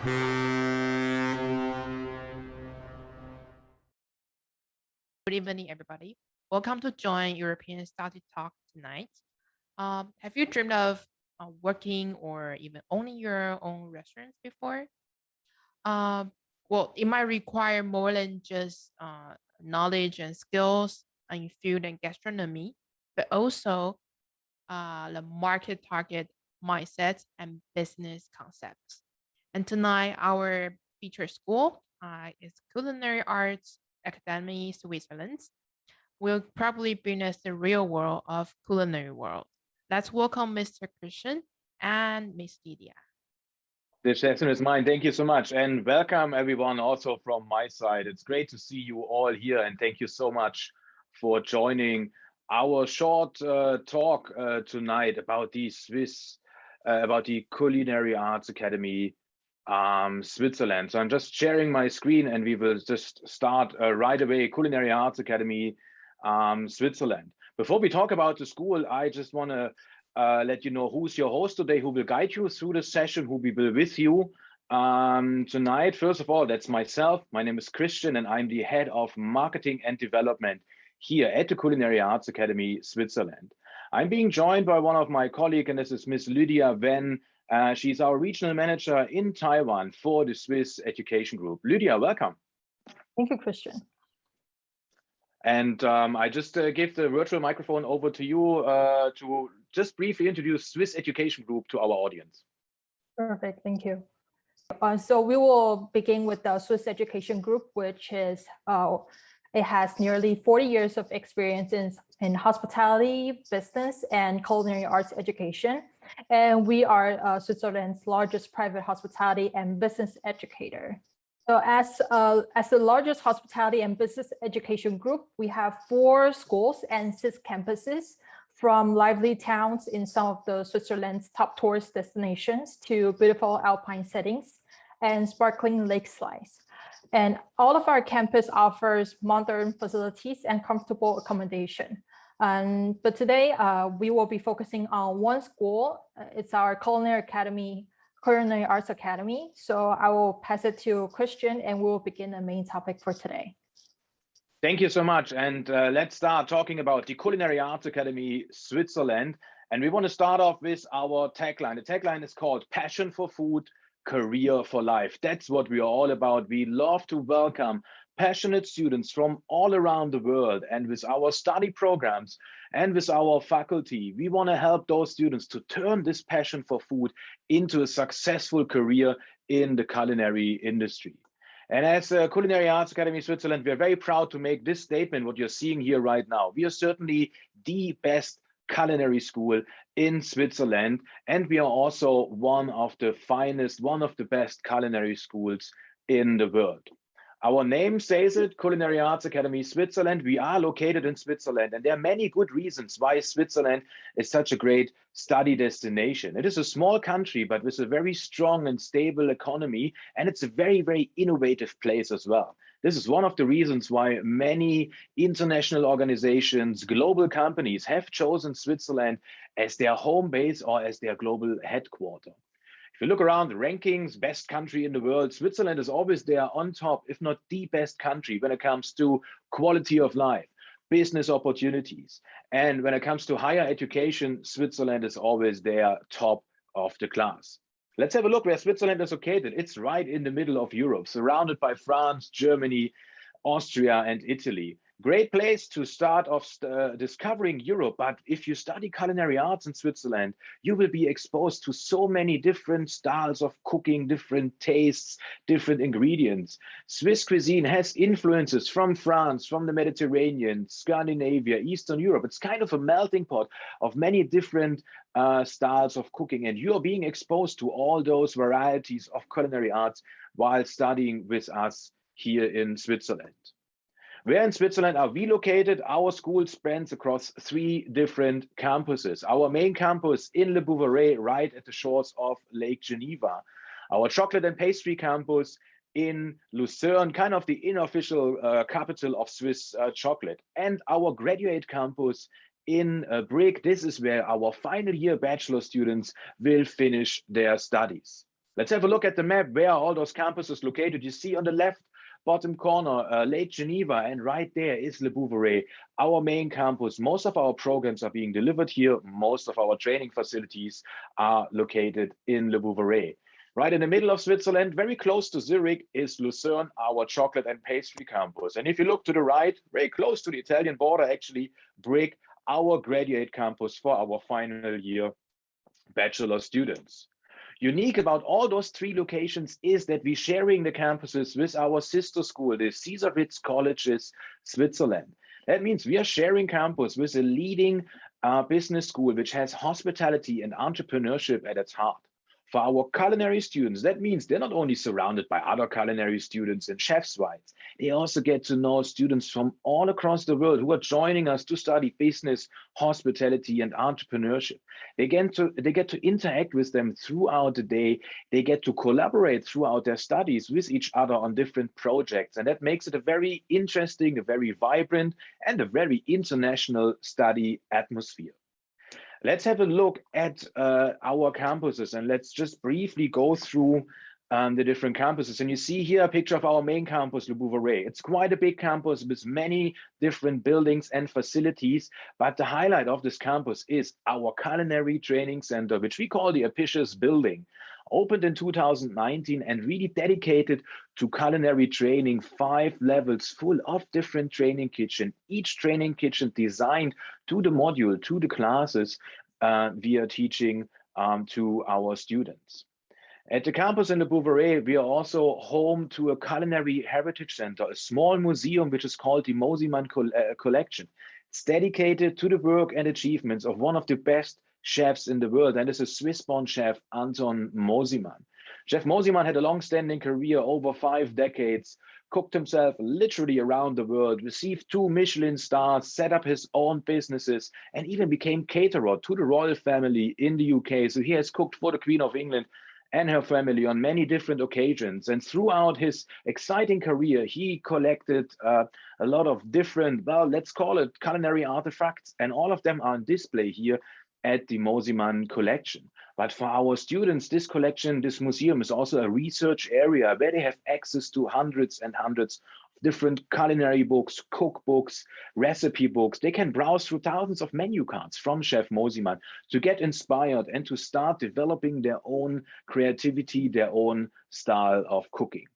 Good evening, everybody. Welcome to join European Study Talk tonight. Have you dreamed of working or even owning your own restaurants before? Well, it might require more than just knowledge and skills in food and gastronomy, but also the market target mindsets and business concepts. And tonight, our featured school is Culinary Arts Academy Switzerland. Will probably bring us the real world of culinary world. Let's welcome Mr. Christian and Miss Lydia. The session is mine. Thank you so much. And welcome everyone also from my side. It's great to see you all here. And thank you so much for joining our short talk tonight about the Culinary Arts Academy Switzerland. So I'm just sharing my screen and we will just start right away. Culinary Arts Academy Switzerland. Before we talk about the school, I just want to let you know who's your host today, who will guide you through the session, who will be with you tonight. First of all, that's myself. My name is Christian and I'm the head of marketing and development here at the Culinary Arts Academy Switzerland. I'm being joined by one of my colleagues, and this is Miss Lydia Wen. She's our regional manager in Taiwan for the Swiss Education Group. Lydia, welcome. Thank you, Christian. And I just give the virtual microphone over to you to just briefly introduce Swiss Education Group to our audience. Perfect, thank you. So we will begin with the Swiss Education Group, which is, it has nearly 40 years of experience in hospitality, business, and culinary arts education. And we are Switzerland's largest private hospitality and business educator. So as the largest hospitality and business education group, we have 4 schools and 6 campuses, from lively towns in some of the Switzerland's top tourist destinations to beautiful alpine settings and sparkling lakesides. And all of our campus offers modern facilities and comfortable accommodation. But today we will be focusing on one school. It's our Culinary Arts Academy. So I will pass it to Christian and we'll begin the main topic for today. Thank you so much. And let's start talking about the Culinary Arts Academy Switzerland. And we want to start off with our tagline. The tagline is called Passion for Food, Career for Life. That's what we are all about. We love to welcome passionate students from all around the world. And with our study programs and with our faculty, we want to help those students to turn this passion for food into a successful career in the culinary industry. And as Culinary Arts Academy Switzerland, we're very proud to make this statement, what you're seeing here right now. We are certainly the best culinary school in Switzerland, and we are also one of the finest, one of the best culinary schools in the world. Our name says it, Culinary Arts Academy Switzerland. We are located in Switzerland, and there are many good reasons why Switzerland is such a great study destination. It is a small country, but with a very strong and stable economy, and it's a very, very innovative place as well. This is one of the reasons why many international organizations, global companies have chosen Switzerland as their home base or as their global headquarters. If you look around the rankings, best country in the world, Switzerland is always there on top, if not the best country when it comes to quality of life, business opportunities. And when it comes to higher education, Switzerland is always there top of the class. Let's have a look where Switzerland is located. It's right in the middle of Europe, surrounded by France, Germany, Austria, and Italy. Great place to start off discovering Europe. But if you study culinary arts in Switzerland, you will be exposed to so many different styles of cooking, different tastes, different ingredients. Swiss cuisine has influences from France, from the Mediterranean, Scandinavia, Eastern Europe. It's kind of a melting pot of many different styles of cooking. And you're being exposed to all those varieties of culinary arts while studying with us here in Switzerland. Where in Switzerland are we located? Our school spans across 3 different campuses. Our main campus in Le Bouveret, right at the shores of Lake Geneva. Our chocolate and pastry campus in Lucerne, kind of the unofficial capital of Swiss chocolate. And our graduate campus in Brieg. This is where our final year bachelor students will finish their studies. Let's have a look at the map. Where are all those campuses located? You see on the left bottom corner, Lake Geneva, and right there is Le Bouveret, our main campus. Most of our programs are being delivered here. Most of our training facilities are located in Le Bouveret. Right in the middle of Switzerland, very close to Zurich, is Lucerne, our chocolate and pastry campus. And if you look to the right, very close to the Italian border, actually, Brig, our graduate campus for our final year bachelor students. Unique about all those three locations is that we're sharing the campuses with our sister school, the Caesarwitz Colleges, Switzerland. That means we are sharing campus with a leading business school, which has hospitality and entrepreneurship at its heart. For our culinary students, that means they're not only surrounded by other culinary students and chefs' wives, they also get to know students from all across the world who are joining us to study business, hospitality, and entrepreneurship. They get to interact with them throughout the day. They get to collaborate throughout their studies with each other on different projects. And that makes it a very interesting, a very vibrant, and a very international study atmosphere. Let's have a look at our campuses, and let's just briefly go through the different campuses. And you see here a picture of our main campus, Le Bouveret. It's quite a big campus with many different buildings and facilities, but the highlight of this campus is our culinary training center, which we call the Apicius building. Opened in 2019 and really dedicated to culinary training, 5 levels full of different training kitchen, each training kitchen designed to the module, to the classes we are teaching to our students. At the campus in Le Bouveret, we are also home to a culinary heritage center, a small museum which is called the Mosimann Collection. It's dedicated to the work and achievements of one of the best chefs in the world, and is a Swiss-born chef, Anton Mosimann. Chef Mosimann had a long-standing career over 5 decades, cooked himself literally around the world, received 2 Michelin stars, set up his own businesses, and even became caterer to the royal family in the UK. So he has cooked for the Queen of England and her family on many different occasions. And throughout his exciting career, he collected a lot of different, well, let's call it culinary artifacts, and all of them are on display here at the Mosimann collection. But for our students, this collection, this museum is also a research area where they have access to hundreds and hundreds of different culinary books, cookbooks, recipe books. They can browse through thousands of menu cards from Chef Mosimann to get inspired and to start developing their own creativity, their own style of cooking.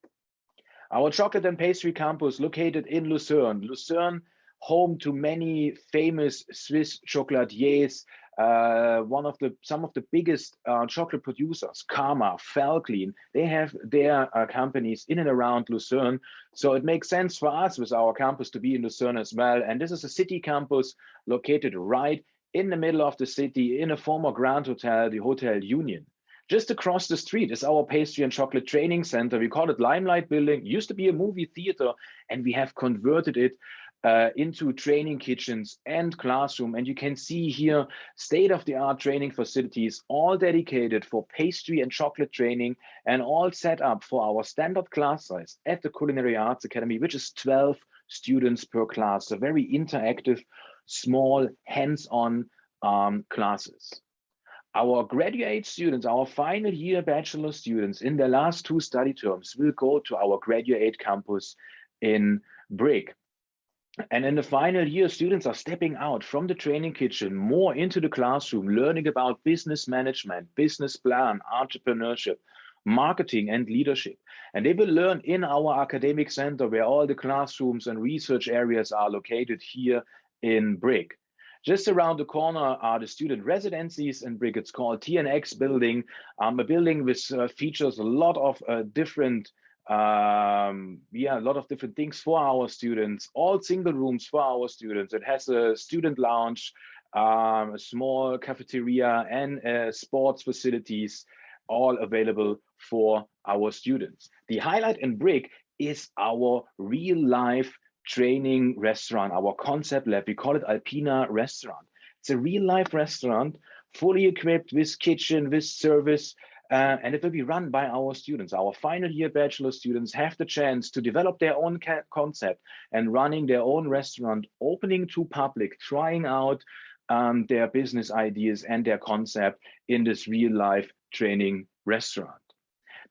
Our chocolate and pastry campus located in Lucerne. Lucerne, home to many famous Swiss chocolatiers, some of the biggest chocolate producers, Karma, Falklin, they have their companies in and around Lucerne. So it makes sense for us with our campus to be in Lucerne as well. And this is a city campus located right in the middle of the city in a former Grand Hotel, the Hotel Union. Just across the street is our pastry and chocolate training center. We call it Limelight Building. It used to be a movie theater, and we have converted it into training kitchens and classroom. And you can see here state-of-the-art training facilities, all dedicated for pastry and chocolate training, and all set up for our standard class size at the Culinary Arts Academy, which is 12 students per class. So very interactive, small, hands-on classes. Our graduate students, our final year bachelor students in their last 2 study terms will go to our graduate campus in Brig. And in the final year, students are stepping out from the training kitchen more into the classroom, learning about business management, business plan, entrepreneurship, marketing, and leadership. And they will learn in our academic center where all the classrooms and research areas are located here in Brig. Just around the corner are the student residencies in Brig. It's called TNX building, a building which features a lot of different a lot of different things for our students, all single rooms for our students. It has a student lounge, a small cafeteria, and sports facilities, all available for our students. The highlight in Brig is our real life training restaurant, our concept lab. We call it Alpina Restaurant. It's a real life restaurant, fully equipped with kitchen, with service, and it will be run by our students. Our final year bachelor students have the chance to develop their own concept and running their own restaurant, opening to public, trying out their business ideas and their concept in this real life training restaurant.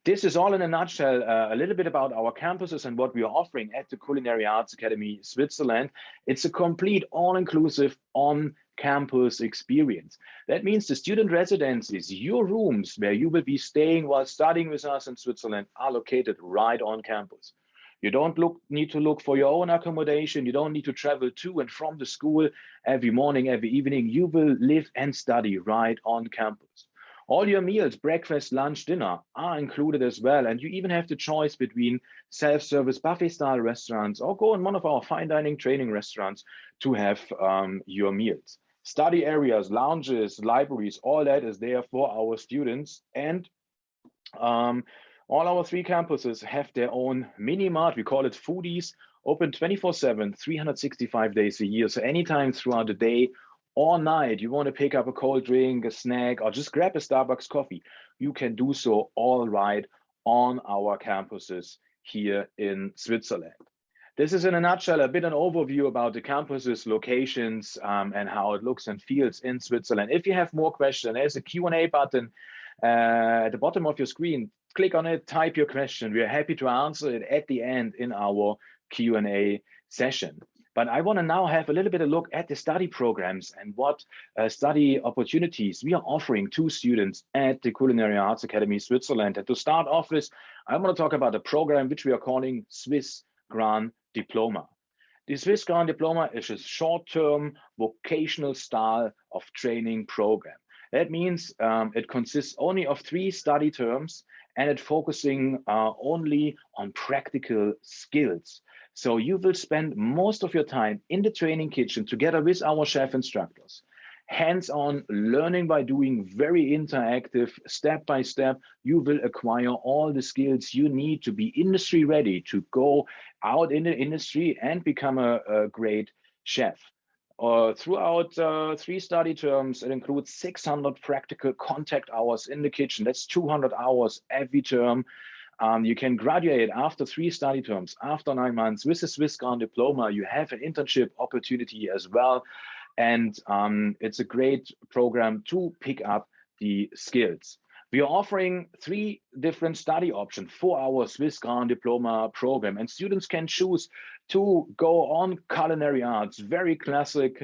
This is all in a nutshell, a little bit about our campuses and what we are offering at the Culinary Arts Academy Switzerland. It's a complete, all-inclusive, on-campus experience. That means the student residencies, your rooms where you will be staying while studying with us in Switzerland, are located right on campus. You don't need to look for your own accommodation. You don't need to travel to and from the school every morning, every evening. You will live and study right on campus. All your meals, breakfast, lunch, dinner, are included as well. And you even have the choice between self-service buffet-style restaurants or go in one of our fine dining training restaurants to have your meals. Study areas, lounges, libraries, all that is there for our students. And all our 3 campuses have their own mini mart. We call it Foodies, open 24/7, 365 days a year. So anytime throughout the day or night, you want to pick up a cold drink, a snack, or just grab a Starbucks coffee, you can do so all right on our campuses here in Switzerland. This is in a nutshell, a bit an overview about the campuses, locations, and how it looks and feels in Switzerland. If you have more questions, there's a Q&A button at the bottom of your screen. Click on it, type your question. We are happy to answer it at the end in our Q&A session. But I want to now have a little bit of a look at the study programs and what study opportunities we are offering to students at the Culinary Arts Academy Switzerland. And to start off with, I want to talk about a program which we are calling Swiss Grand Diploma. The Swiss Grand Diploma is a short-term vocational style of training program. That means it consists only of 3 study terms, and it's focusing only on practical skills. So you will spend most of your time in the training kitchen together with our chef instructors, hands-on learning by doing, very interactive, step by step. You will acquire all the skills you need to be industry ready to go out in the industry and become a great chef. Throughout 3 study terms, it includes 600 practical contact hours in the kitchen. That's 200 hours every term. You can graduate after 3 study terms, after 9 months with a Swiss Grand Diploma. You have an internship opportunity as well. And it's a great program to pick up the skills. We are offering 3 different study options for our Swiss Grand Diploma program, and students can choose to go on culinary arts, very classic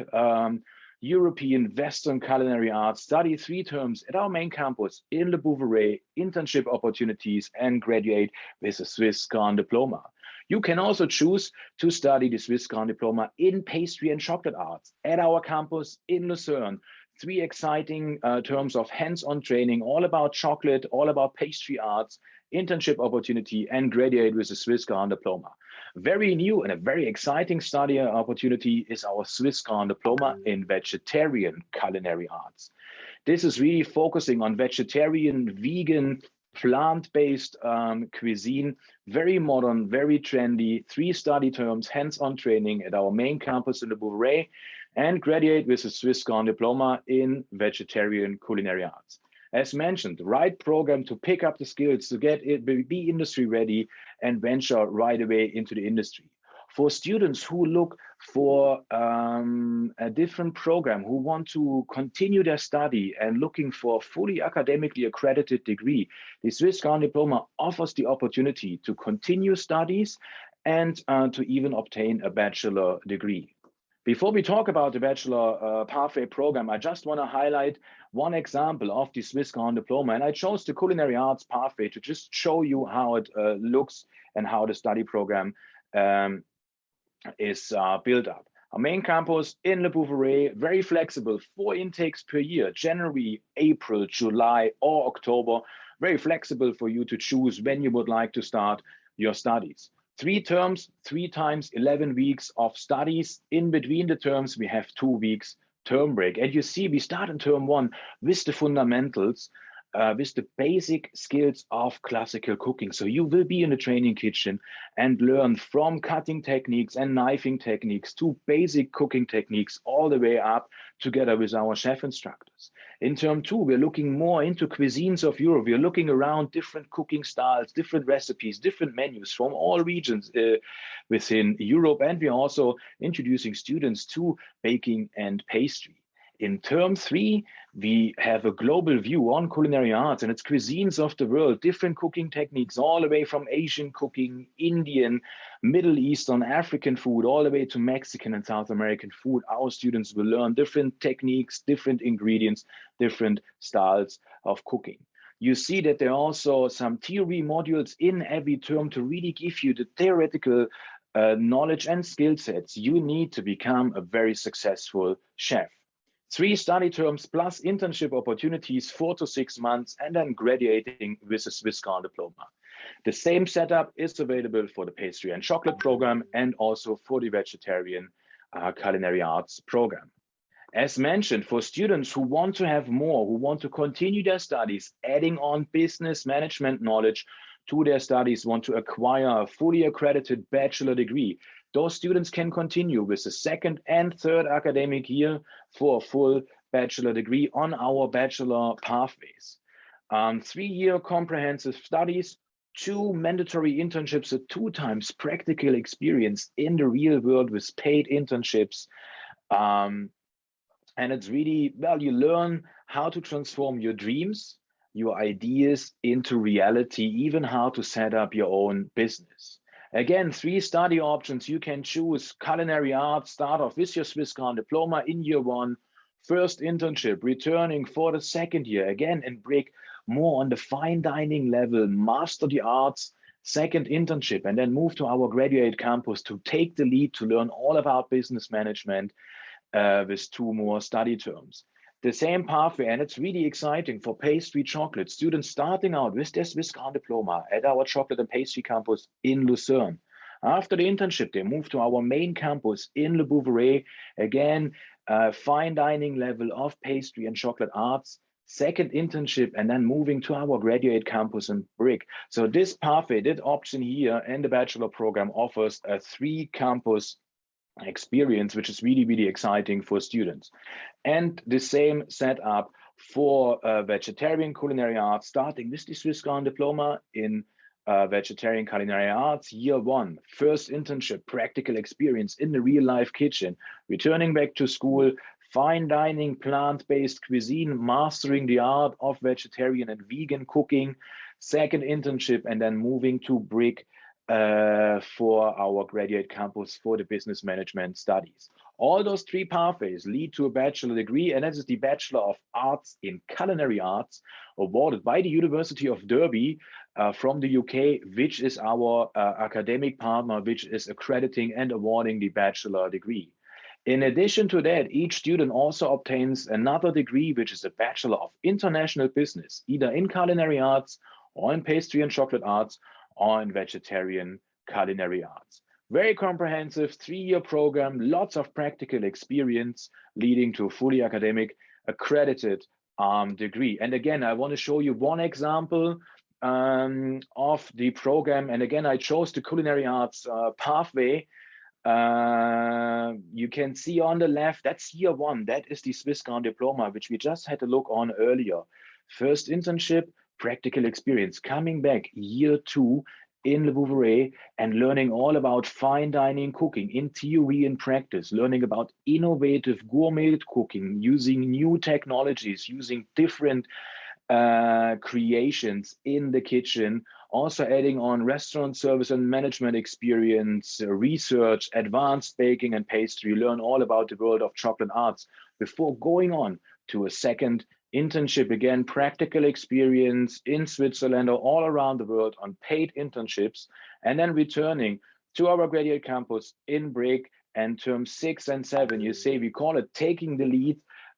European Western culinary arts, study 3 terms at our main campus in Le Bouveret, internship opportunities, and graduate with a Swiss Grand Diploma. You can also choose to study the Swiss Grand Diploma in pastry and chocolate arts at our campus in Lucerne. 3 exciting terms of hands-on training, all about chocolate, all about pastry arts, internship opportunity, and graduate with a Swiss Grand Diploma. Very new and a very exciting study opportunity is our Swiss Grand Diploma in vegetarian culinary arts. This is really focusing on vegetarian, vegan, plant-based cuisine, very modern, very trendy, 3 study terms, hands-on training at our main campus in Le Bouveret, and graduate with a Swiss Grand Diploma in vegetarian culinary arts. As mentioned, the right program to pick up the skills, to get it, be industry ready, and venture right away into the industry. For students who look for a different program, who want to continue their study and looking for a fully academically accredited degree, the Swiss Grand Diploma offers the opportunity to continue studies and to even obtain a bachelor degree. Before we talk about the bachelor pathway program, I just want to highlight one example of the Swiss Grand Diploma, and I chose the culinary arts pathway to just show you how it looks and how the study program is built up. Our main campus in Le Bouveret, very flexible, 4 intakes per year, January, April, July, or October, very flexible for you to choose when you would like to start your studies. 3 terms, 3 times 11 weeks of studies. In between the terms, we have 2 weeks term break. And you see, we start in term 1 with the fundamentals, with the basic skills of classical cooking. So you will be in the training kitchen and learn from cutting techniques and knifing techniques to basic cooking techniques all the way up together with our chef instructors. In term 2, we're looking more into cuisines of Europe. We're looking around different cooking styles, different recipes, different menus from all regions within Europe. And we're also introducing students to baking and pastry. In term 3, we have a global view on culinary arts and its cuisines of the world, different cooking techniques, all the way from Asian cooking, Indian, Middle Eastern, African food, all the way to Mexican and South American food. Our students will learn different techniques, different ingredients, different styles of cooking. You see that there are also some theory modules in every term to really give you the theoretical knowledge and skill sets you need to become a very successful chef. 3 study terms plus internship opportunities, 4 to 6 months, and then graduating with a Swisscom diploma. The same setup is available for the pastry and chocolate program and also for the vegetarian culinary arts program. As mentioned, for students who want to have more, who want to continue their studies, adding on business management knowledge to their studies, want to acquire a fully accredited bachelor degree, those students can continue with the 2nd and 3rd academic year for a full bachelor degree on our bachelor pathways. 3-year comprehensive studies, 2 mandatory internships, 2 times practical experience in the real world with paid internships. And it's really, well, you learn how to transform your dreams, your ideas into reality, even how to set up your own business. Again, 3 study options you can choose. Culinary arts, start off with your Swisscom diploma in year 1, first internship, returning for the 2nd year, again, and break more on the fine dining level, master the arts, 2nd internship, and then move to our graduate campus to take the lead to learn all about business management with 2 more study terms. The same pathway, and it's really exciting for pastry chocolate students starting out with their Swisscom diploma at our chocolate and pastry campus in Lucerne. After the internship, they move to our main campus in Le Bouveret, again, fine dining level of pastry and chocolate arts, 2nd internship, and then moving to our graduate campus in Brick. So this pathway, that option here in the bachelor program offers a 3 campus experience, which is really, really exciting for students. And the same setup for vegetarian culinary arts, starting with the Swisscom diploma in vegetarian culinary arts, year 1, first internship, practical experience in the real life kitchen, returning back to school, fine dining, plant-based cuisine, mastering the art of vegetarian and vegan cooking, 2nd internship, and then moving to Brick for our graduate campus for the business management studies. All those 3 pathways lead to a bachelor degree, and that is the Bachelor of Arts in Culinary Arts, awarded by the University of Derby from the UK, which is our academic partner, which is accrediting and awarding the bachelor degree. In addition to that, each student also obtains another degree, which is a Bachelor of International Business, either in culinary arts or in pastry and chocolate arts, or in vegetarian culinary arts. Very comprehensive 3-year program, lots of practical experience leading to a fully academic accredited degree. And again, I want to show you one example of the program. And again, I chose the culinary arts pathway. You can see on the left, that's year 1. That is the Swisscom diploma, which we just had a look on earlier. First internship, practical experience, coming back year 2 in Le Bouveret and learning all about fine dining cooking in theory and practice, learning about innovative gourmet cooking, using new technologies, using different creations in the kitchen, also adding on restaurant service and management experience, research, advanced baking and pastry, learn all about the world of chocolate arts before going on to a 2nd internship, again, practical experience in Switzerland or all around the world on paid internships, and then returning to our graduate campus in Brick. And term 6 and 7, you say, we call it taking the lead.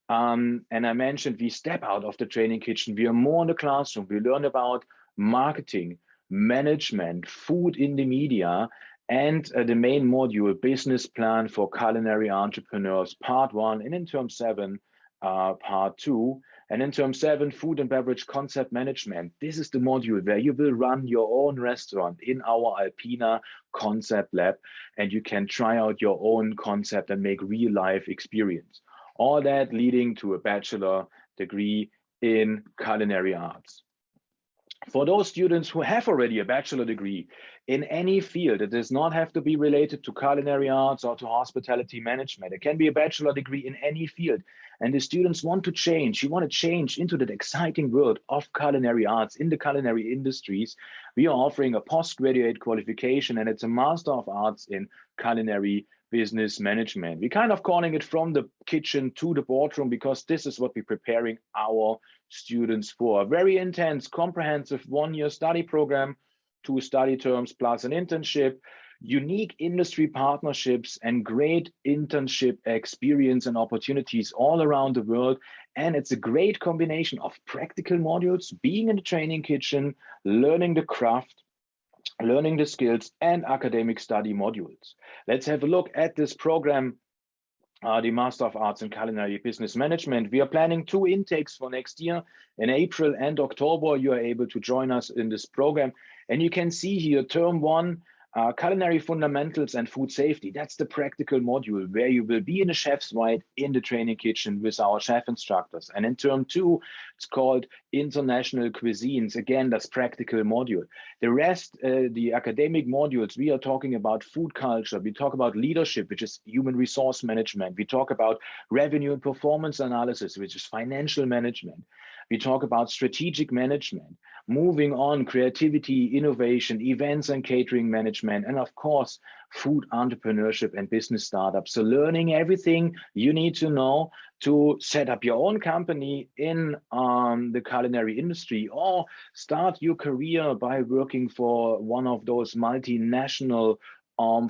And I mentioned we step out of the training kitchen. We are more in the classroom. We learn about marketing, management, food in the media, and the main module, business plan for culinary entrepreneurs, part 1, and in term 7, part 2. And in term 7, food and beverage concept management. This is the module where you will run your own restaurant in our Alpina concept lab, and you can try out your own concept and make real life experience. All that leading to a bachelor degree in culinary arts. For those students who have already a bachelor degree in any field, it does not have to be related to culinary arts or to hospitality management. It can be a bachelor degree in any field. And the students want to change. You want to change into that exciting world of culinary arts in the culinary industries. We are offering a postgraduate qualification, and it's a Master of Arts in Culinary Business Management. We're kind of calling it from the kitchen to the boardroom, because this is what we're preparing our students for. A very intense, comprehensive one-year study program, 2 study terms plus an internship, unique industry partnerships, and great internship experience and opportunities all around the world. And it's a great combination of practical modules, being in the training kitchen, learning the craft, learning the skills, and academic study modules. Let's have a look at this program, the Master of Arts in Culinary Business Management. We are planning 2 intakes for next year. In April and October, you are able to join us in this program. And you can see here, term 1, culinary fundamentals and food safety. That's the practical module where you will be in a chef's white in the training kitchen with our chef instructors. And in term 2, it's called international cuisines. Again, that's practical module. The rest, the academic modules, we are talking about food culture. We talk about leadership, which is human resource management. We talk about revenue and performance analysis, which is financial management. We talk about strategic management, moving on, creativity, innovation, events and catering management, and of course, food entrepreneurship and business startups. So learning everything you need to know to set up your own company in the culinary industry, or start your career by working for one of those multinational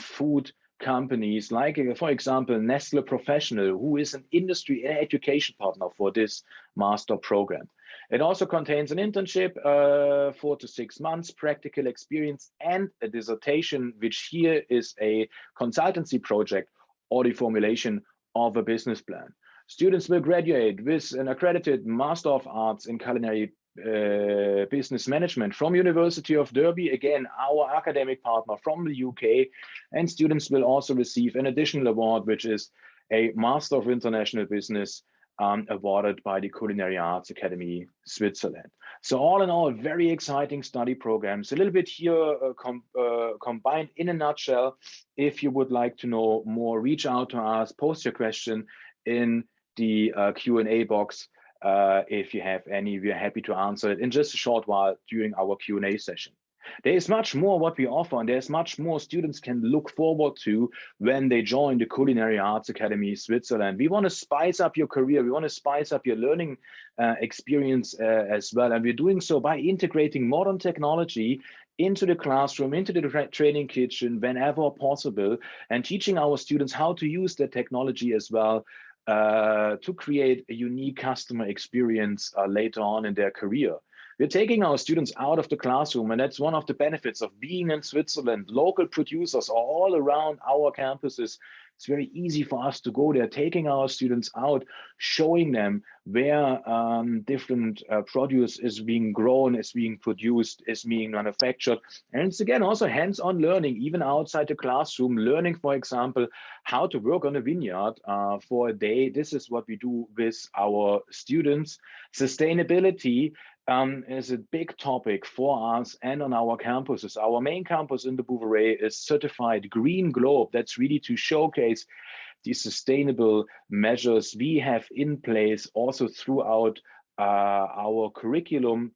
food companies, like, for example, Nestle Professional, who is an industry and education partner for this master program. It also contains an internship, 4 to 6 months, practical experience, and a dissertation, which here is a consultancy project or the formulation of a business plan. Students will graduate with an accredited Master of Arts in Culinary Business Management from University of Derby, again, our academic partner from the UK, and students will also receive an additional award, which is a Master of International Business awarded by the Culinary Arts Academy, Switzerland. So all in all, very exciting study programs. A little bit here combined in a nutshell. If you would like to know more, reach out to us, post your question in the Q&A box. If you have any, we are happy to answer it in just a short while during our Q&A session. There is much more what we offer, and there's much more students can look forward to when they join the Culinary Arts Academy Switzerland. We want to spice up your career. We want to spice up your learning experience as well. And we're doing so by integrating modern technology into the classroom, into the training kitchen whenever possible, and teaching our students how to use the technology as well to create a unique customer experience later on in their career. We're taking our students out of the classroom, and that's one of the benefits of being in Switzerland. Local producers are all around our campuses. It's very easy for us to go there, taking our students out, showing them where different produce is being grown, is being produced, is being manufactured. And it's again also hands-on learning, even outside the classroom, learning, for example, how to work on a vineyard for a day. This is what we do with our students. Sustainability is a big topic for us and on our campuses. Our main campus in the Bouveret is certified Green Globe. That's really to showcase the sustainable measures we have in place also throughout our curriculum.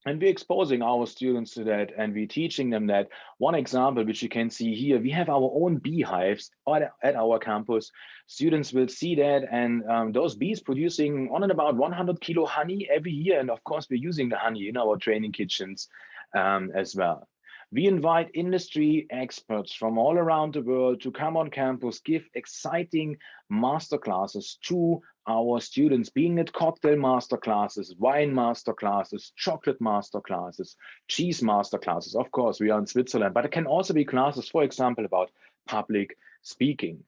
And we're exposing our students to that, and we're teaching them that. One example, which you can see here, we have our own beehives at our campus. Students will see that, and those bees producing on and about 100 kilo honey every year. And of course, we're using the honey in our training kitchens as well. We invite industry experts from all around the world to come on campus, give exciting masterclasses to our students, being it cocktail masterclasses, wine masterclasses, chocolate masterclasses, cheese masterclasses. Of course, we are in Switzerland, but it can also be classes, for example, about public speaking.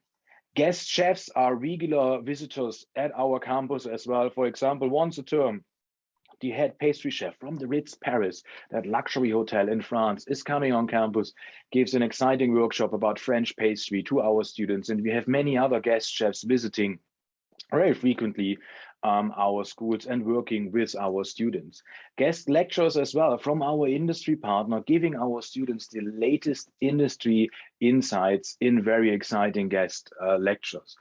Guest chefs are regular visitors at our campus as well. For example, once a term, the head pastry chef from the Ritz Paris, that luxury hotel in France, is coming on campus, gives an exciting workshop about French pastry to our students. And we have many other guest chefs visiting very frequently our schools and working with our students. Guest lectures as well from our industry partner, giving our students the latest industry insights in very exciting guest lectures.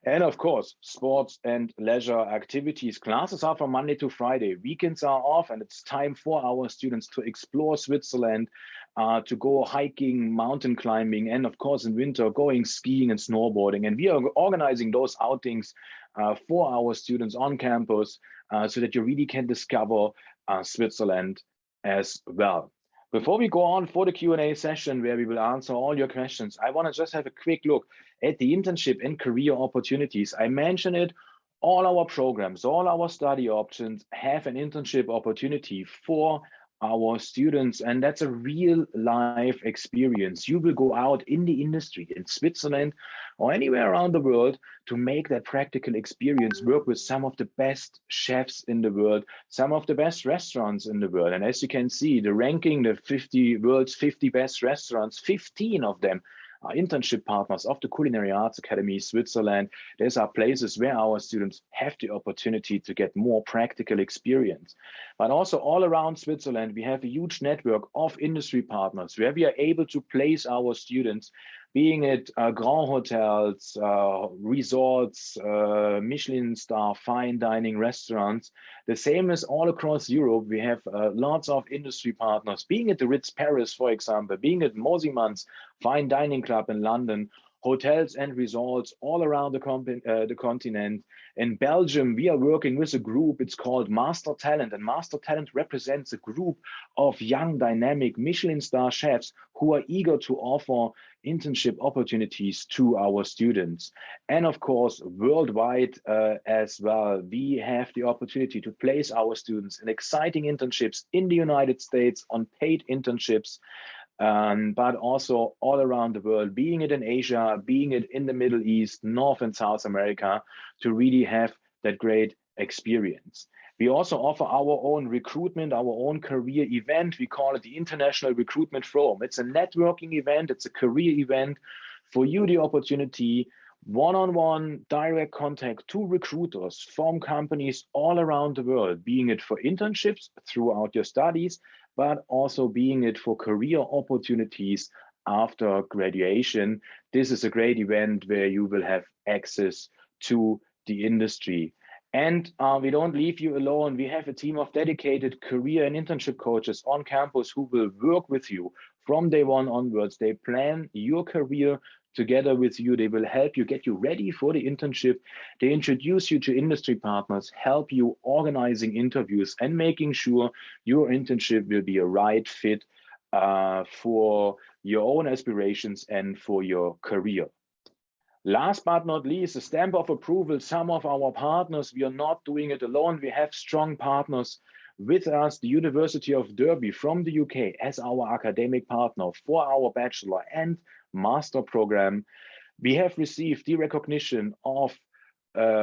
And of course, sports and leisure activities. Classes are from Monday to Friday. Weekends are off, and it's time for our students to explore Switzerland, to go hiking, mountain climbing, and of course in winter, going skiing and snowboarding. And we are organizing those outings for our students on campus so that you really can discover Switzerland as well. Before we go on for the Q&A session where we will answer all your questions, I want to just have a quick look at the internship and career opportunities. I mentioned it, all our programs, all our study options have an internship opportunity for our students, and that's a real life experience. You will go out in the industry in Switzerland or anywhere around the world to make that practical experience, work with some of the best chefs in the world, some of the best restaurants in the world. And as you can see, the ranking, the world's 50 best restaurants, 15 of them are internship partners of the Culinary Arts Academy Switzerland. These are places where our students have the opportunity to get more practical experience. But also all around Switzerland, we have a huge network of industry partners where we are able to place our students, being it grand hotels, resorts, Michelin star, fine dining restaurants. The same as all across Europe. We have lots of industry partners, being it the Ritz Paris, for example, being it Mosimans Fine Dining Club in London, hotels and resorts all around the continent. In Belgium, we are working with a group, it's called Master Talent, and Master Talent represents a group of young, dynamic Michelin star chefs who are eager to offer internship opportunities to our students. And of course, worldwide as well, we have the opportunity to place our students in exciting internships in the United States on paid internships, but also all around the world, being it in Asia, being it in the Middle East, North and South America, to really have that great experience. We also offer our own recruitment, our own career event. We call it the International Recruitment Forum. It's a networking event, it's a career event for you, the opportunity, one-on-one direct contact to recruiters from companies all around the world, being it for internships throughout your studies, but also being it for career opportunities after graduation. This is a great event where you will have access to the industry. And we don't leave you alone. We have a team of dedicated career and internship coaches on campus who will work with you from day one onwards. They plan your career together with you. They will help you, get you ready for the internship. They introduce you to industry partners, help you organizing interviews and making sure your internship will be a right fit for your own aspirations and for your career. Last but not least, a stamp of approval. Some of our partners, we are not doing it alone. We have strong partners with us, the University of Derby from the UK as our academic partner for our bachelor and master program. We have received the recognition of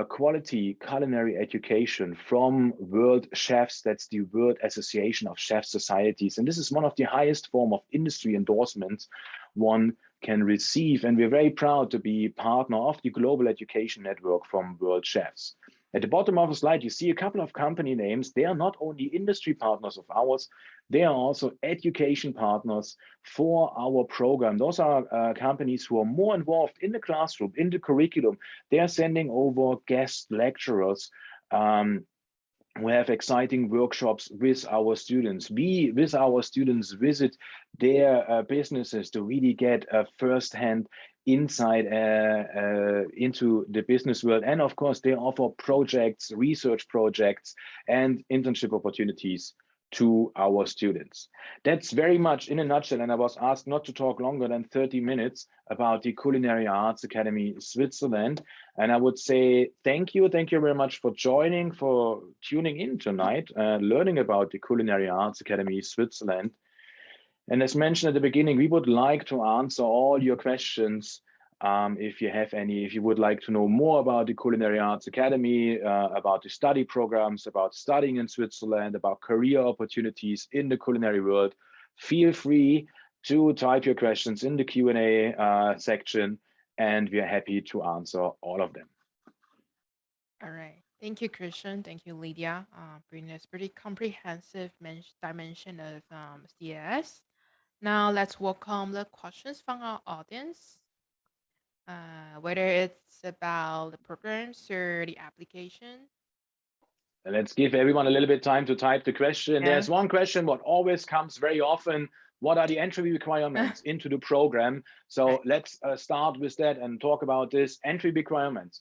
quality culinary education from World Chefs. That's the World Association of Chef Societies. And this is one of the highest form of industry endorsements one can receive. And we're very proud to be partner of the Global Education Network from World Chefs. At the bottom of the slide, you see a couple of company names. They are not only industry partners of ours, they are also education partners for our program. Those are companies who are more involved in the classroom, in the curriculum. They are sending over guest lecturers who have exciting workshops with our students. We, with our students, visit their businesses to really get a first-hand insight into the business world. And of course, they offer projects, research projects, and internship opportunities to our students. That's very much in a nutshell, and I was asked not to talk longer than 30 minutes about the Culinary Arts Academy Switzerland. And I would say thank you very much for joining, for tuning in tonight, learning about the Culinary Arts Academy Switzerland. And as mentioned at the beginning, we would like to answer all your questions. If you have any, if you would like to know more about the Culinary Arts Academy, about the study programs, about studying in Switzerland, about career opportunities in the culinary world, feel free to type your questions in the Q&A section, and we are happy to answer all of them. All right. Thank you, Christian. Thank you, Lydia. Bringing this pretty comprehensive dimension of CAS. Now let's welcome the questions from our audience. Whether it's about the programs or the application. Let's give everyone a little bit time to type the question. Yeah. There's one question what always comes very often. What are the entry requirements into the program? So Right. let's start with that and talk about this. Entry requirements.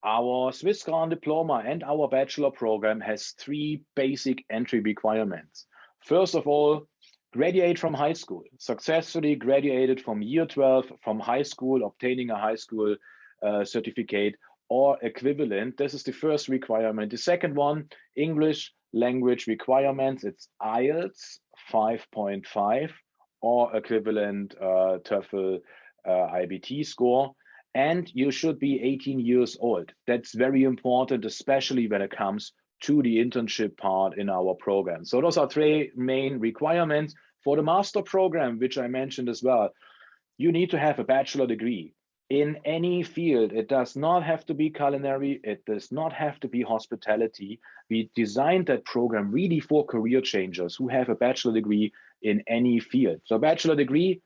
Our Swiss Grand Diploma and our bachelor program has 3 basic entry requirements. First of all, graduate from high school. Successfully graduated from year 12 from high school, obtaining a high school certificate or equivalent. This is the first requirement. The second one, English language requirements. It's IELTS 5.5 or equivalent TOEFL IBT score. And you should be 18 years old. That's very important, especially when it comes to the internship part in our program. So those are 3 main requirements. For the master program, which I mentioned as well, you need to have a bachelor degree in any field. It does not have to be culinary. It does not have to be hospitality. We designed that program really for career changers who have a bachelor degree in any field. So bachelor degree,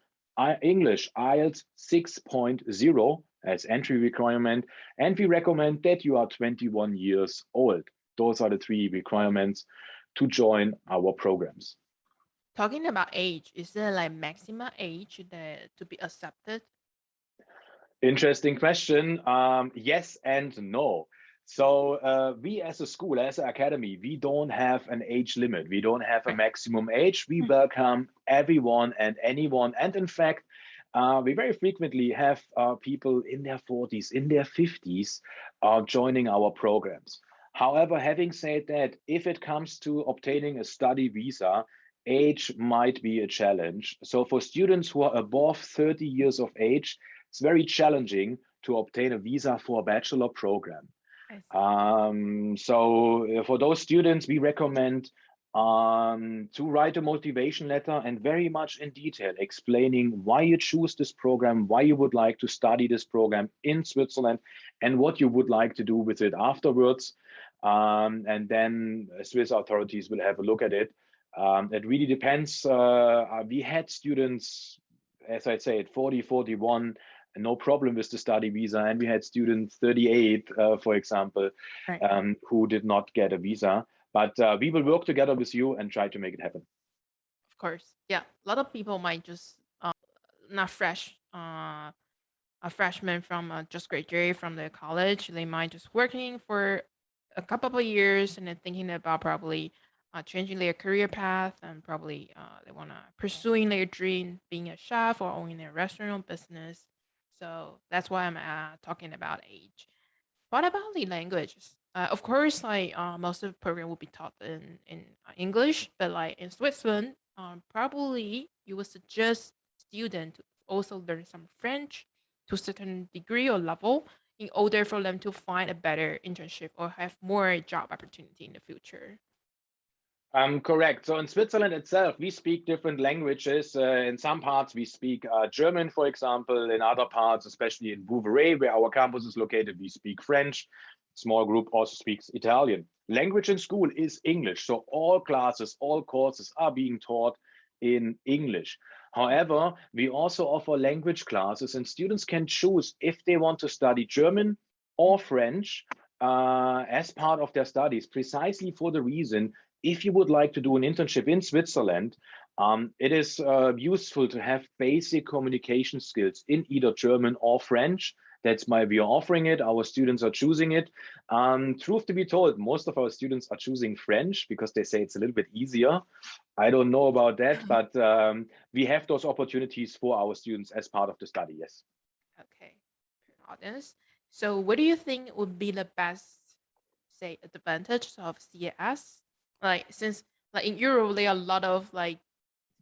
English, IELTS 6.0 as entry requirement. And we recommend that you are 21 years old. Those are the 3 requirements to join our programs. Talking about age, is there like maximum age that to be accepted? Interesting question. Yes and no. So we as a school, as an academy, we don't have an age limit. We don't have a Right. maximum age. We welcome everyone and anyone. And in fact, we very frequently have people in their 40s, in their 50s joining our programs. However, having said that, if it comes to obtaining a study visa, age might be a challenge. So for students who are above 30 years of age, it's very challenging to obtain a visa for a bachelor program. So for those students, we recommend to write a motivation letter and very much in detail explaining why you choose this program, why you would like to study this program in Switzerland, and what you would like to do with it afterwards. And then Swiss authorities will have a look at it. It really depends. We had students, as I said, 40, 41, no problem with the study visa. And we had students 38, for example, Right. who did not get a visa. But we will work together with you and try to make it happen. Of course. Yeah. A lot of people might just not fresh, a freshman from just graduated from the college. They might just working for a couple of years and then thinking about probably changing their career path and probably they want to pursuing their dream, being a chef or owning a restaurant business. So that's why I'm talking about age. What about the languages? Of course, like most of the program will be taught in English, but like in Switzerland, probably you would suggest student to also learn some French to a certain degree or level in order for them to find a better internship or have more job opportunity in the future. Correct. So in Switzerland itself, we speak different languages. In some parts, we speak German, for example. In other parts, especially in Vouvray, where our campus is located, we speak French. Small group also speaks Italian. Language in school is English. So all classes, all courses are being taught in English. However, we also offer language classes, and students can choose if they want to study German or French as part of their studies, precisely for the reason if you would like to do an internship in Switzerland, it is useful to have basic communication skills in either German or French. That's why we are offering it. Our students are choosing it. Truth to be told, most of our students are choosing French because they say it's a little bit easier. I don't know about that, but we have those opportunities for our students as part of the study, yes. Okay, audience. So what do you think would be the best, say, advantage of CAS? Like since like in Europe there are a lot of like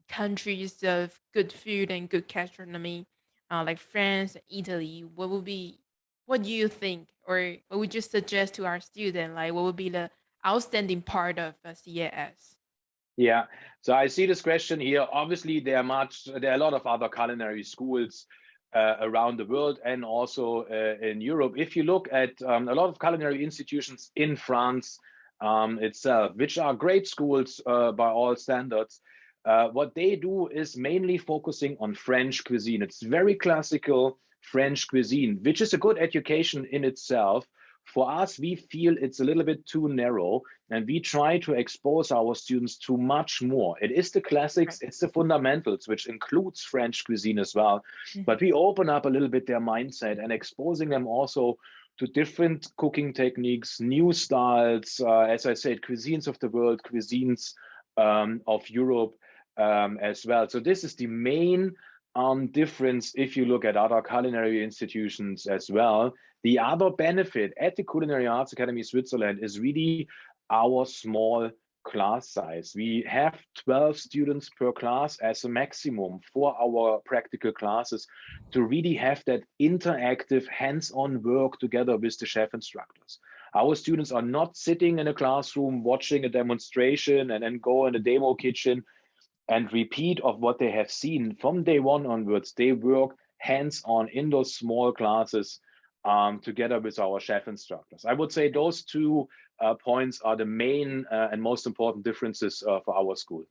countries of good food and good gastronomy, like France, Italy. What do you think, or what would you suggest to our student? Like, what would be the outstanding part of CAS? Yeah, so I see this question here. Obviously, there are a lot of other culinary schools around the world and also in Europe. If you look at a lot of culinary institutions in France itself, which are great schools by all standards, what they do is mainly focusing on French cuisine. It's very classical French cuisine, which is a good education in itself. For us, we feel it's a little bit too narrow, and we try to expose our students to much more. It is the classics, it's the fundamentals, which includes French cuisine as well. But we open up a little bit their mindset and exposing them also to different cooking techniques, new styles, as I said, cuisines of the world, cuisines of Europe as well. So this is the main difference if you look at other culinary institutions as well. The other benefit at the Culinary Arts Academy Switzerland is really our small class size. We have 12 students per class as a maximum for our practical classes to really have that interactive hands-on work together with the chef instructors. Our students are not sitting in a classroom watching a demonstration and then go in a demo kitchen and repeat of what they have seen. From day one onwards, they work hands-on in those small classes together with our chef instructors. I would say those two points are the main and most important differences for our school.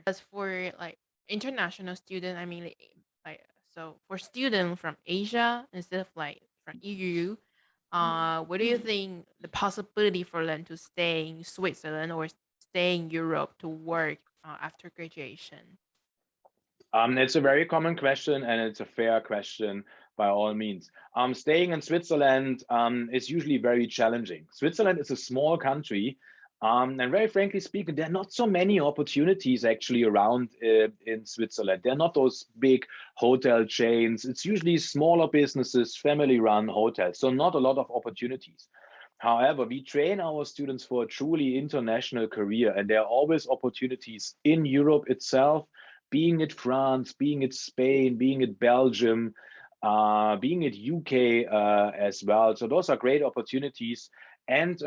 As for like international student, I mean, like so for students from Asia instead of like from EU, what do you think the possibility for them to stay in Switzerland or stay in Europe to work after graduation? It's a very common question, and it's a fair question by all means. Staying in Switzerland is usually very challenging. Switzerland is a small country, and very frankly speaking, there are not so many opportunities actually around in Switzerland. There are not those big hotel chains. It's usually smaller businesses, family-run hotels, so not a lot of opportunities. However, we train our students for a truly international career, and there are always opportunities in Europe itself, being it France, being it Spain, being it Belgium, being it UK as well. So those are great opportunities. And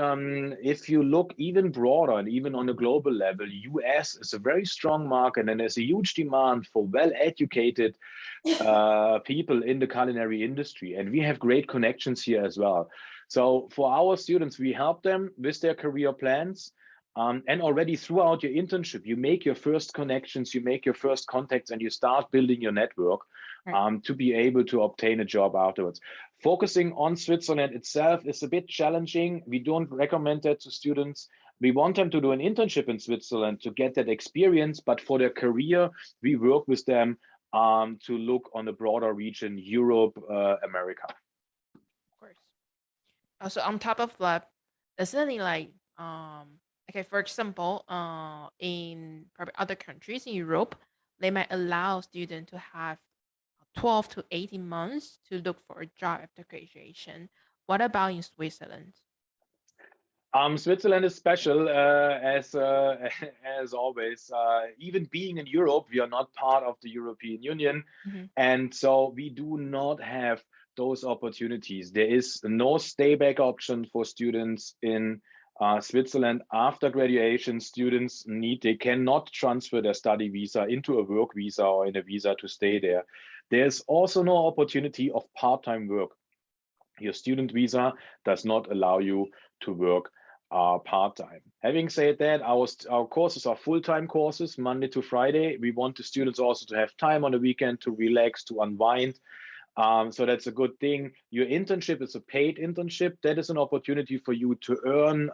if you look even broader and even on a global level, US is a very strong market, and there's a huge demand for well-educated people in the culinary industry. And we have great connections here as well. So for our students, we help them with their career plans. And already throughout your internship, you make your first connections, you make your first contacts, and you start building your network to be able to obtain a job afterwards. Focusing on Switzerland itself is a bit challenging. We don't recommend that to students. We want them to do an internship in Switzerland to get that experience, but for their career, we work with them to look on the broader region, Europe, America. Of course. Also, on top of that, is there any like okay, for example, in probably other countries in Europe, they might allow students to have 12 to 18 months to look for a job after graduation. What about in Switzerland? Switzerland is special as always. Even being in Europe, we are not part of the European Union, and so we do not have those opportunities. There is no stay back option for students in Switzerland after graduation. Students they cannot transfer their study visa into a work visa or in a visa to stay there. There's also no opportunity of part-time work. Your student visa does not allow you to work part-time. Having said that, our courses are full-time courses, Monday to Friday. We want the students also to have time on the weekend to relax, to unwind. So that's a good thing. Your internship is a paid internship. That is an opportunity for you to earn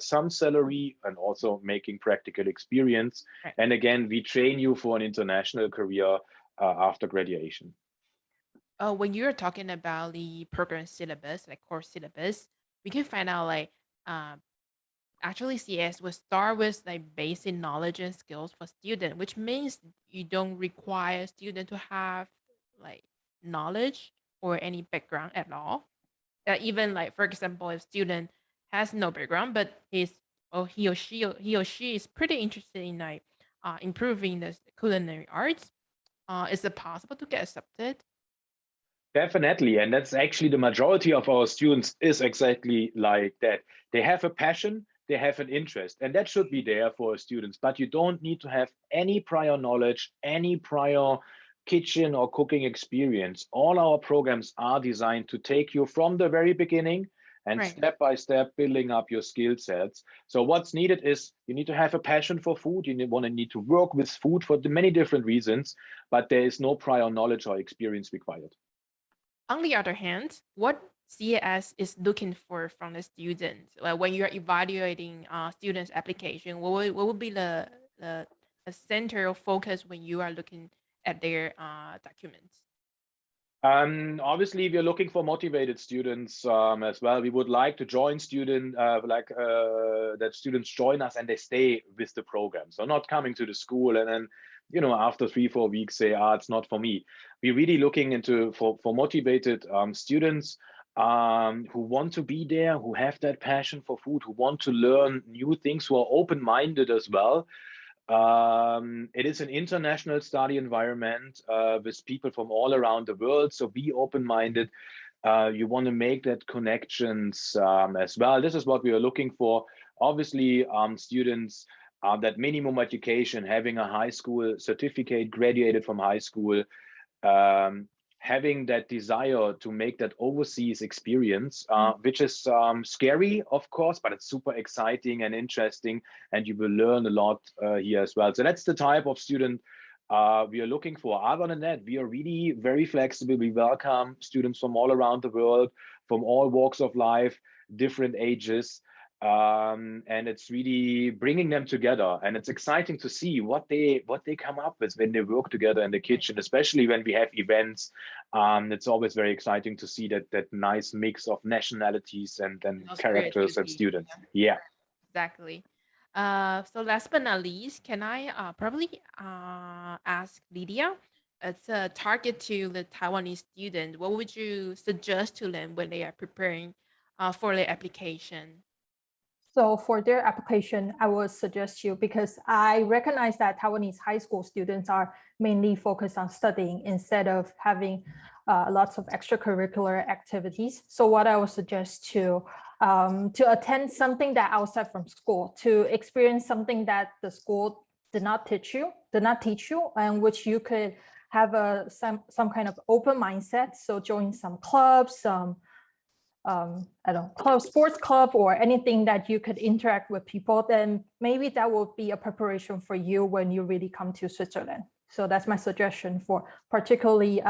some salary and also making practical experience. Right. And again, we train you for an international career after graduation. When you're talking about the program syllabus, like course syllabus, we can find out like actually CS will start with like basic knowledge and skills for student, which means you don't require student to have like knowledge or any background at all. Even like, for example, if student has no background, but he or she is pretty interested in like improving the culinary arts, is it possible to get accepted? Definitely, and that's actually the majority of our students is exactly like that. They have a passion, they have an interest, and that should be there for students, but you don't need to have any prior knowledge, any prior kitchen or cooking experience. All our programs are designed to take you from the very beginning and Right. step by step building up your skill sets. So what's needed is you need to have a passion for food. You need to work with food for the many different reasons, but there is no prior knowledge or experience required. On the other hand, what CAS is looking for from the students, like when you're evaluating students' application, what would be the center of focus when you are looking at their documents? Obviously, we are looking for motivated students as well. We would like to join that students join us and they stay with the program. So not coming to the school and then, after 3-4 weeks say, it's not for me. We're really looking for motivated students who want to be there, who have that passion for food, who want to learn new things, who are open-minded as well. It is an international study environment with people from all around the world. So be open-minded. You want to make that connections as well. This is what we are looking for. Obviously, students that minimum education, having a high school certificate, graduated from high school, having that desire to make that overseas experience, which is scary, of course, but it's super exciting and interesting, and you will learn a lot here as well. So that's the type of student we are looking for. Other than that, we are really very flexible. We welcome students from all around the world, from all walks of life, different ages. And it's really bringing them together, and it's exciting to see what they come up with when they work together in the kitchen, especially when we have events. It's always very exciting to see that nice mix of nationalities and characters and students. Yeah, exactly. So last but not least, can I probably ask Lydia, as a target to the Taiwanese student, what would you suggest to them when they are preparing for their application? So for their application, I would suggest you, because I recognize that Taiwanese high school students are mainly focused on studying instead of having lots of extracurricular activities. So what I would suggest to attend something that outside from school, to experience something that the school did not teach you, and which you could have some kind of open mindset. So join some clubs, I don't know, sports club, or anything that you could interact with people, then maybe that will be a preparation for you when you really come to Switzerland. So that's my suggestion for particularly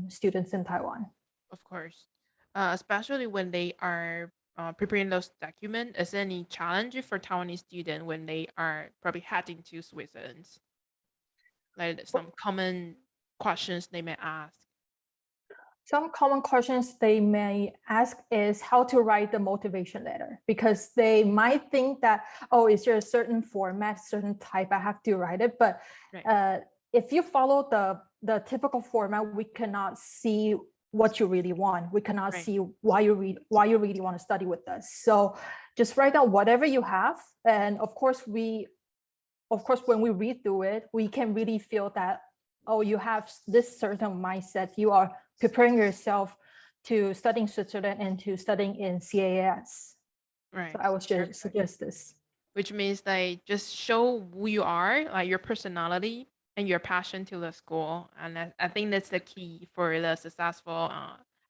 students in Taiwan. Of course, especially when they are preparing those documents. Is there any challenge for Taiwanese students when they are probably heading to Switzerland? Like some common questions they may ask. Some common questions they may ask is how to write the motivation letter, because they might think that, oh, is there a certain format, certain type I have to write it? But if you follow the typical format, we cannot see what you really want. We cannot see why you really want to study with us. So just write down whatever you have. And of course, when we read through it, we can really feel that, oh, you have this certain mindset. You are preparing yourself to studying Switzerland and to studying in CAS. Right. So I would suggest this. Which means they just show who you are, like your personality and your passion to the school. And I think that's the key for the successful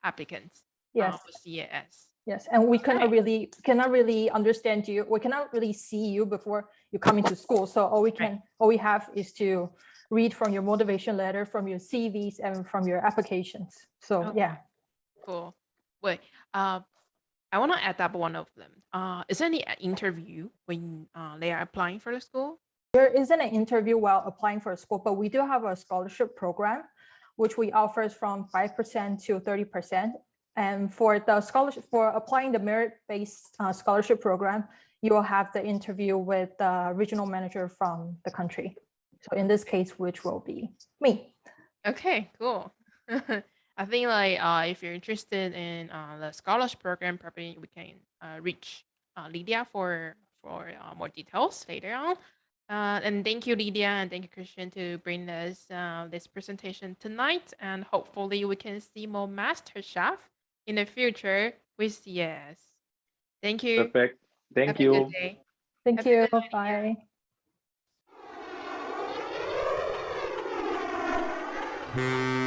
applicants. Yes. For CAS. Yes, and we cannot really understand you. We cannot really see you before you come into school. So all we have is to read from your motivation letter, from your CVs, and from your applications. So yeah. Cool. Wait, I want to add up one of them. Is there any interview when they are applying for the school? There isn't an interview while applying for a school, but we do have a scholarship program, which we offer from 5% to 30%. And for the scholarship, for applying the merit-based scholarship program, you will have the interview with the regional manager from the country. So in this case, which will be me. Okay, cool. I think like if you're interested in the scholarship program, probably we can reach Lydia for more details later on. And thank you, Lydia, and thank you, Christian, to bring us this presentation tonight. And hopefully we can see more Master Chef in the future with CAS. Thank you. Perfect. Thank you. Have a good day. Thank you. Bye. you.